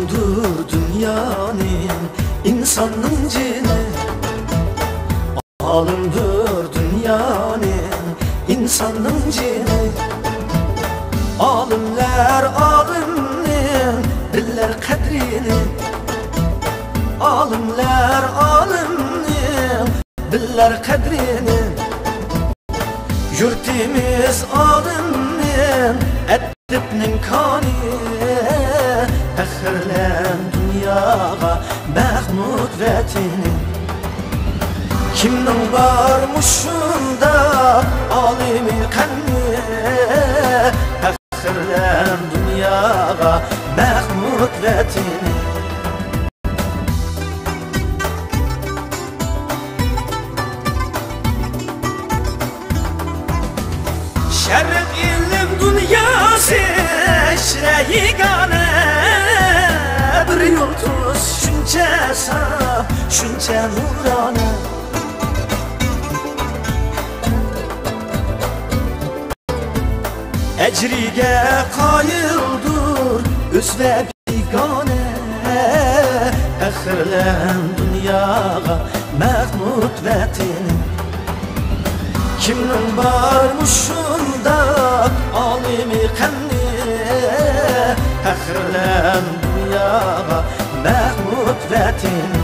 Malımdır dünyanın, insanın cini. Malımdır dünyanın, insanın cini. Alimler alimnin biller kadrini. Alimler alimnin biller kadrini. Yurtimiz alimnin edibnin kani. Fəxrlən dünyağa Mahmud vətini. Kimnin varmışında alimi qanni. Fəxrlən dünyağa Mahmud vətini. Şərq ilim dünyası işrəyi qanı. Bir yıldız şunca saf, şunca nurana. Ecrige qayıldır özve bigane. Fəxrlən dünyağa Mahmud vətini. Kimnin varmışında alimi qanni. Fəxrlən dünyağa Mahmud vətini.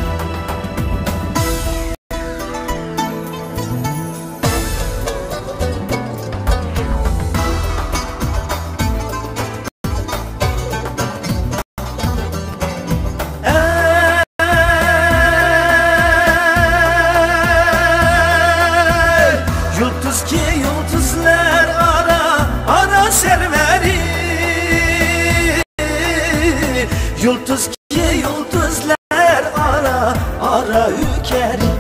Yıldız ki yıldızlar ara serveri. Yıldız ki yıldızlar ara ülkeri.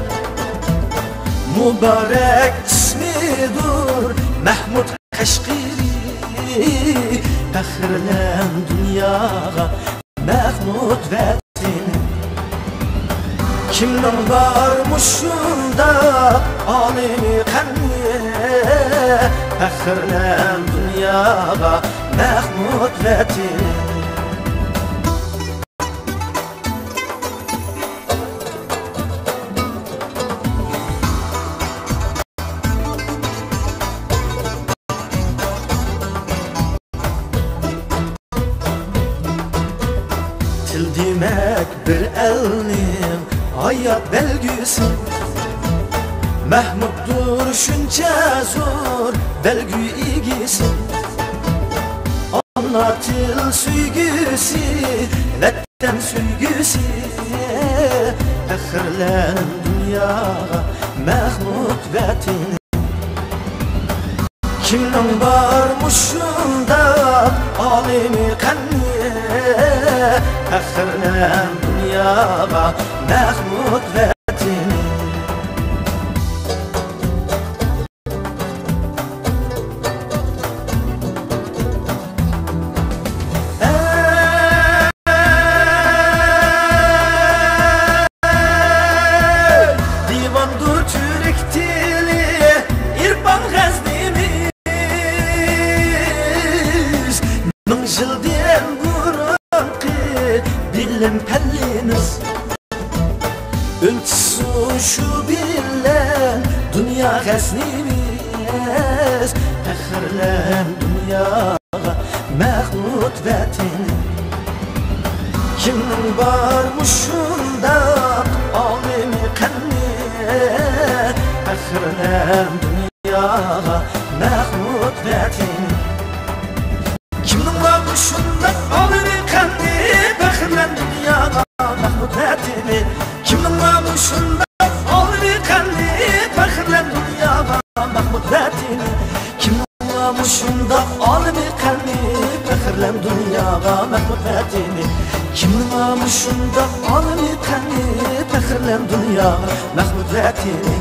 Mübarek ismidir Mahmud Kaşgiri. Fəxrlən dünyağa Mahmud vətini. Kimnin varmışında alimi qanni. Fəxrlən dünyağa Mahmud vətini. Til demek bir elnin hayat belgüsü. Mahmuddur şunca zor belgü ilgisi. Ana til süygüsü, vətən süygüsü. Fəxrlən dünyağa Mahmud vətini. Kimnin varmışında alimi qanni. Fəxrlən dünyağa Mahmud vətini. Divandır Türk dili, İrfan G'aznimiz. Min yıldan burunqi bilim pəllimiz. Ölçüsü şu bilen dünya G'aznimiz. Fəxrlən dünyağa Mahmud vətini. Kimnin varmışında alimi qanni. Fəxrlən dünyağa Mahmud vətini. Kimnin varmışında alimi qanni. Fəxrlən dünyağa Mahmud vətini. Kimnin varmışında alimi qanni. Fəxrlən dünyağa Mahmud vətini. Kimnin varmışında alimi qanni. Fəxrlən dünyağa Mahmud vətini. Kimnin varmışında alimi qanni. Fəxrlən dünyağa Mahmud vətini.